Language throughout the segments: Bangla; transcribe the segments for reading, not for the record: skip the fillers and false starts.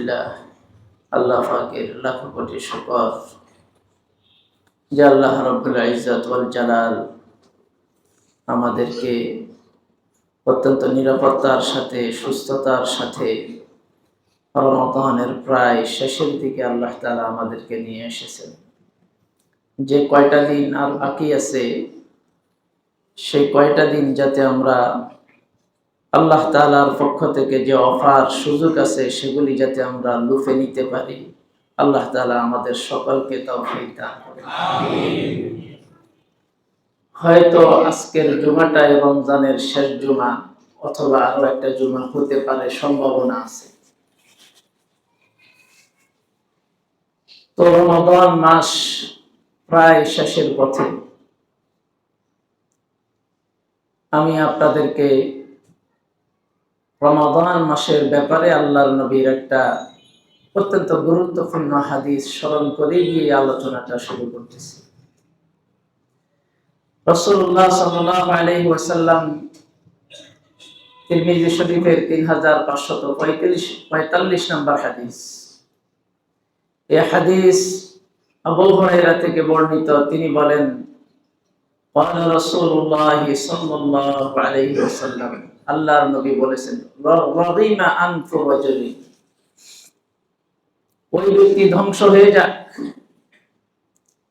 আলহামদুলিল্লাহ, আল্লাহ পাকের লাখো কোটি শুকর যে আল্লাহ রাব্বুল ইজ্জত ওয়াল জালাল আমাদেরকে অত্যন্ত নিরাপত্তার সাথে সুস্থতার সাথে রমাদানের প্রায় শেষের দিকে আল্লাহ তাআলা আমাদেরকে নিয়ে এসেছেন। যে কয়টা দিন আর বাকি আছে সেই কয়টা দিন যাতে আমরা আল্লাহ তাআলার পক্ষ থেকে যে অফার সুযোগ আছে সেগুলি যাতে আমরা লুফে নিতে পারি, আল্লাহ তাআলা আমাদের সকলকে তৌফিক দান করেন। হয়তো আজকের জুমাটাই রমজানের শেষ জুমা অথবা আরো একটা জুমা হতে পারে, সম্ভাবনা আছে। তো রমাদান মাস প্রায় শেষের পথে। আমি আপনাদেরকে রমাদান মাসের ব্যাপারে আল্লাহর নবীর একটা অত্যন্ত গুরুত্বপূর্ণ হাদিস স্মরণ করে গিয়ে আলোচনাটা শুরু করতেছি। রাসূলুল্লাহ সাল্লাল্লাহু আলাইহি ওয়াসাল্লাম তিরমিজি শরীফের 3545 নম্বর হাদিস। এই হাদিস আবু হুরায়রা থেকে বর্ণিত। তিনি বলেন, ক্বালা রাসূলুল্লাহ সাল্লাল্লাহু আলাইহি ওয়াসাল্লাম, আল্লাহর নবী বলেছেন, রাগিমা আনফু রাজুলি, ওই ব্যক্তি ধ্বংস হয়ে যাক,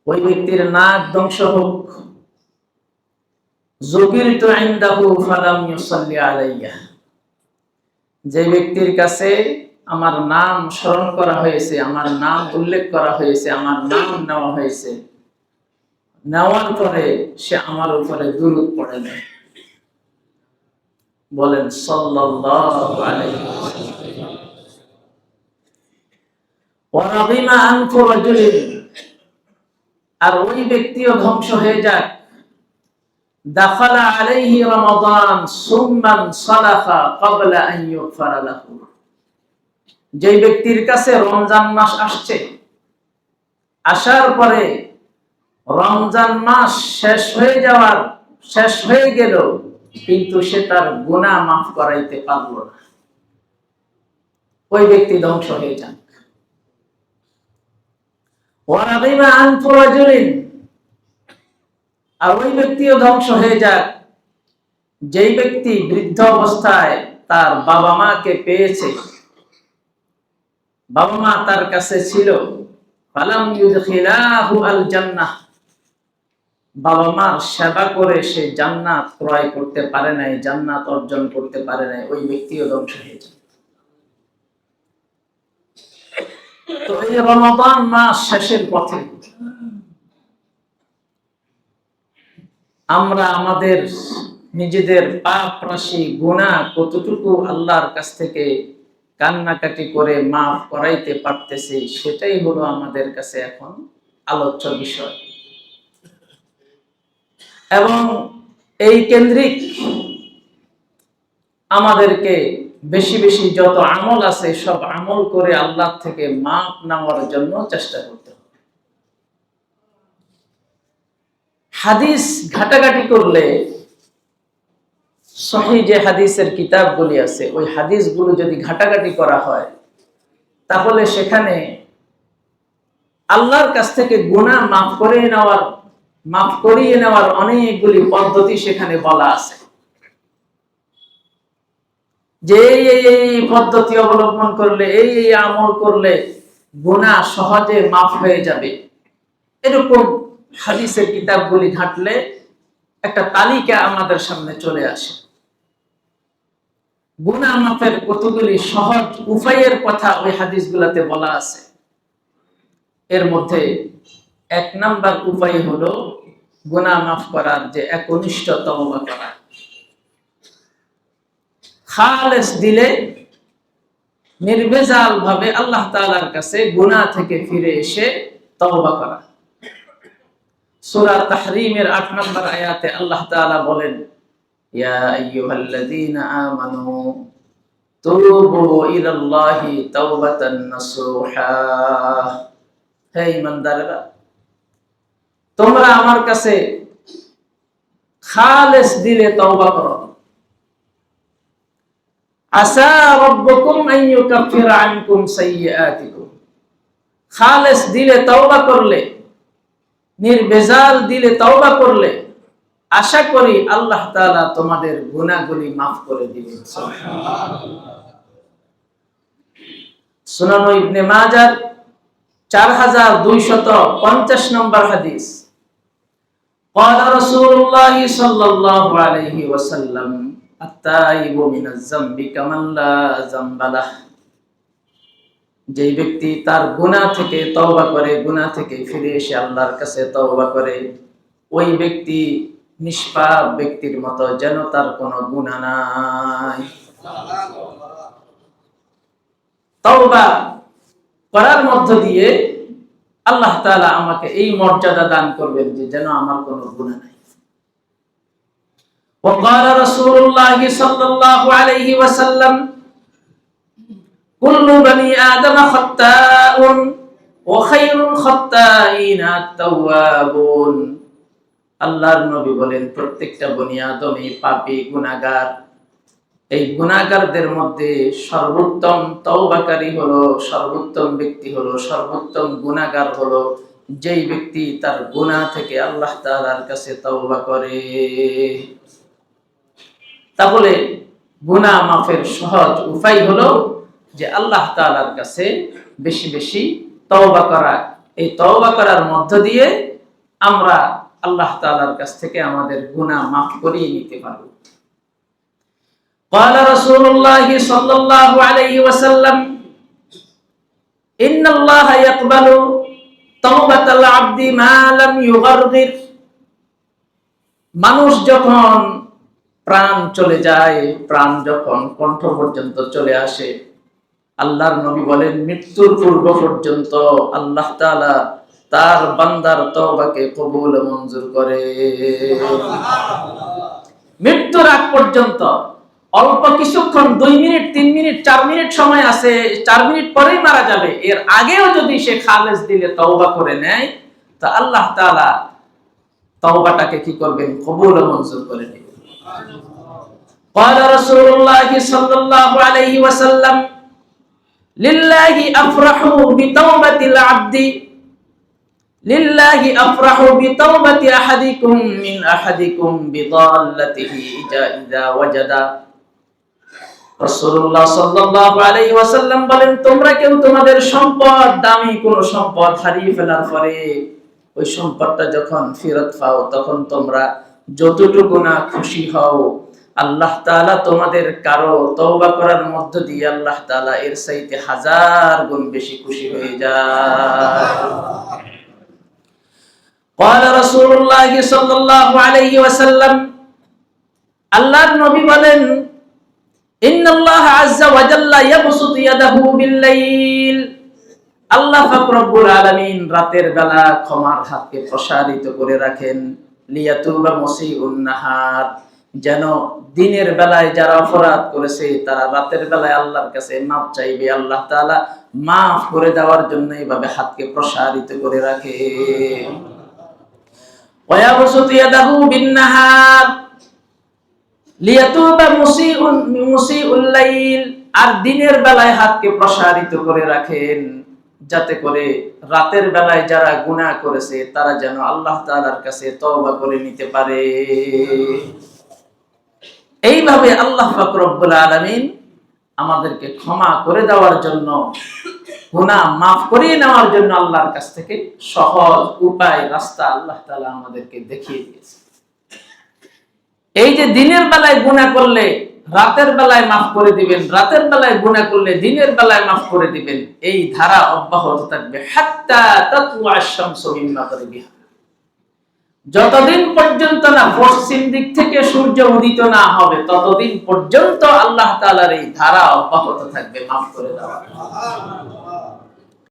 ওই ব্যক্তির নাক ধ্বংস হোক। যুকিরতু ইনদাহু ফালাম ইউসাল্লি আলাইয়া, যে ব্যক্তির কাছে আমার নাম স্মরণ করা হয়েছে, আমার নাম উল্লেখ করা হয়েছে, আমার নাম নেওয়া হয়েছে, নেওয়ার পরে সে আমার উপরে দুরূদ পড়ে না। বলেন সাল্লাল্লাহু আলাইহি ওয়াসাল্লাম। ওয়া রাগিমা আনফু রাজুলিন, আর ওই ব্যক্তিও ধ্বংস হয়ে যাক, দাখালা আলাইহি রমাদান সুম্মান সালাখা ক্বাবলা আন ইউগফারা লাহু, যে ব্যক্তির কাছে রমজান মাস আসছে, আসার পরে রমজান মাস শেষ হয়ে গেল, কিন্তু সে তার গুনাহ মাফ করাইতে পারল না, ওই ব্যক্তি ধ্বংস হয়ে যান। ওয়া রাগিমা আনফু রাজুলিন, আর ওই ব্যক্তিও ধ্বংস হয়ে যাক, যেই ব্যক্তি বৃদ্ধ অবস্থায় তার বাবা মাকে পেয়েছে, বাবা মা তার কাছে ছিল, ফালাম ইউদখিলাহু আল জান্নাহ, বাবা মার সেবা করে সে জান্নাত ক্রয় করতে পারে নাই, জান্নাত অর্জন করতে পারে নাই, ওই ব্যক্তিও ধ্বংস হয়ে যায়। তো এই রমাদান মাস শেষের পথে আমরা আমাদের নিজেদের পাপ রাশি গুনাহ কতটুকু আল্লাহর কাছ থেকে কান্নাকাটি করে মাফ করাইতে পারতেছি, সেটাই হলো আমাদের কাছে এখন আলোচ্য বিষয়। এবং এই কেন্দ্রিক আমাদেরকে বেশি বেশি যত আমল আছে সব আমল করে আল্লাহ থেকে মাফ নেওয়ার জন্য চেষ্টা করতে হবে। হাদিস ঘাটাঘাটি করলে সহিহ যে হাদিসের কিতাবগুলি আছে, ওই হাদিসগুলো যদি ঘাটাঘাটি করা হয়, তাহলে সেখানে আল্লাহর কাছ থেকে গুনাহ মাফ করিয়ে নেওয়ার অনেকগুলি পদ্ধতি সেখানে বলা আছে, যে এই পদ্ধতি অবলম্বন করলে, এই আমল করলে গুনাহ সহজে মাফ হয়ে যাবে। এরকম হাদিসের কিতাবগুলি ঘাটলে একটা তালিকা আমাদের সামনে চলে আসে। গুনাহ মাফের কতগুলি সহজ উপায়ের কথা ওই হাদিসগুলোতে বলা আছে। এর মধ্যে 1 নাম্বার উপায় হলো গুনাহ মাফ করার যে একনিষ্ঠ তওবা করা, খালেস দিলে নির্ভেজাল ভাবে আল্লাহ তাআলার কাছে গুনাহ থেকে ফিরে এসে তওবা করা। সূরা তাহরীমের 8 নম্বর আয়াতে আল্লাহ তাআলা বলেন, ইয়া আইয়ুহাল্লাযীনা আমানু তুবু ইলাল্লাহি তাওবাতান নাসুহা, হে ঈমানদাররা, তোমরা আমার কাছে খালেস দিলে তওবা করো। আসা রাব্বুকুম আন ইউকাফিরা আনকুম সাইয়্যাতিকুম। খালেস দিলে তওবা করলে, নির্ভেজাল দিলে তওবা করলে আশা করি আল্লাহ তাআলা তোমাদের গুনাহগুলি মাফ করে দিবেন। সুনান ইবনে মাজাহ 4250 নম্বর হাদিস। قال رسول الله صلى الله عليه وسلم التائب من الذنب كمن لا ذنب له। যে ব্যক্তি তার গুনাহ থেকে তওবা করে, গুনাহ থেকে ফিরে এসে আল্লাহর কাছে তওবা করে, ওই ব্যক্তি নিষ্পাপ ব্যক্তির মতো, যেন তার কোনো গুনাহ নাই। তওবা করার মধ্য দিয়ে আল্লাহ তাআলা আমাকে এই মর্যাদা দান করবেন যে যেন আমার কোনো গুনাহ নাই। وقال رسول الله صلى الله عليه وسلم كل بني آدم خطاء وخير الخطائين التوابون। আল্লাহর নবী বলেন প্রত্যেকটা বনি আদমই পাপী, গুনাহগার। এই গুনাহগারদের মধ্যে সর্বোত্তম তওবাকারী হলো, সর্বোত্তম ব্যক্তি হলো, সর্বোত্তম গুনাহগার হলো যেই ব্যক্তি তার গুনাহ থেকে আল্লাহ তাআলার কাছে তওবা করে। তাহলে গুনাহ মাফের সহজ উপায় হলো যে আল্লাহ তাআলার কাছে বেশি বেশি তওবা করা। এই তওবা করার মধ্য দিয়ে আমরা আল্লাহ তাআলার কাছ থেকে আমাদের গুনাহ মাফ করিয়ে নিতে পারব। قال رسول الله صلى الله عليه وسلم إن الله يقبل توبة العبد ما لم يغرغر। মানুষ যখন প্রাণ চলে যায়, প্রাণ যখন কণ্ঠ পর্যন্ত চলে আসে, আল্লাহর নবী বলেন মৃত্যুর পূর্ব পর্যন্ত আল্লাহ তাআলা তার বান্দার তওবাকে কবুল মঞ্জুর করে। মৃত্যুর আগ পর্যন্ত অল্প কিছুক্ষণ, 2 মিনিট, 3 মিনিট, 4 মিনিট সময় আছে, 4 মিনিট পরেই মারা যাবে, এর আগেও যদি সে খালেস দিলে তওবা করে নেয় তো আল্লাহ তাআলা তওবাটাকে কি করবেন? কবুল মঞ্জুর করে নেবেন। قال رسول الله صلى الله عليه وسلم لله أفرح بتوبة العبد لله أفرح بتوبة أحدكم من أحدكم بضالته إذا وجد। রাসূলুল্লাহ সাল্লাল্লাহু আলাইহি ওয়াসাল্লাম বলেন তোমরা কেউ তোমাদের সম্পদ, দামি কোন সম্পদ হারিয়ে ফেলার পরে ওই সম্পদটা যখন ফেরত পাও তখন তোমরা যতটুকু না খুশি হও, আল্লাহ তাআলা তোমাদের কারো তওবা করার মধ্য দিয়ে আল্লাহ তাআলা এর চাইতে 1000 গুণ বেশি খুশি হয়ে যায়। قال رسول الله صلى الله عليه وسلم আল্লাহর নবী বলেন ইন্নাল্লাহ আযজা ওয়া জাল্লা ইয়াবসুতু ইয়াদাহু বিল-লাইল। আল্লাহ পাক রব্বুল আলামিন রাতের বেলা ক্ষমার হাতকে প্রসারিত করে রাখেন, লিয়াতুবা মুসিউন নাহার, যেন দিনের বেলায় যারা অপরাধ করেছে তারা রাতের বেলায় আল্লাহর কাছে মাফ চাইবে, আল্লাহ তাআলা মাফ করে দেওয়ার জন্য এইভাবে হাতকে প্রসারিত করে রাখে। ওয়া ইয়াবসুতু ইয়াদাহু বিন-নাহার লিয়াতুবা মুসিউল লাইল, আর দিনের বেলায় হাতকে প্রসারিত করে রাখেন যাতে করে রাতের বেলায় যারা গুনাহ করেছে তারা যেন আল্লাহ তাআলার কাছে তওবা করে নিতে পারে। এইভাবে আল্লাহ পাক রব্বুল আলামিন আমাদেরকে ক্ষমা করে দেওয়ার জন্য, গুনাহ মাফ করিয়ে নেওয়ার জন্য আল্লাহর কাছ থেকে সহজ উপায়, রাস্তা আল্লাহ তাআলা আমাদেরকে দেখিয়ে দিয়েছে। এই যে দিনের বেলায় গুনাহ করলে রাতের বেলায় মাফ করে দিবেন, রাতের বেলায় গুনাহ করলে দিনের বেলায় মাফ করে দিবেন, এই ধারা অব্যাহত থাকবে হাত্তা তাতলুআ আশ-শামসু মিন মাগরিবিহা। যতদিন পর্যন্ত না পশ্চিম দিক থেকে সূর্য উদিত না হবে ততদিন পর্যন্ত আল্লাহ তাআলার এই ধারা অব্যাহত থাকবে মাফ করে দেওয়া।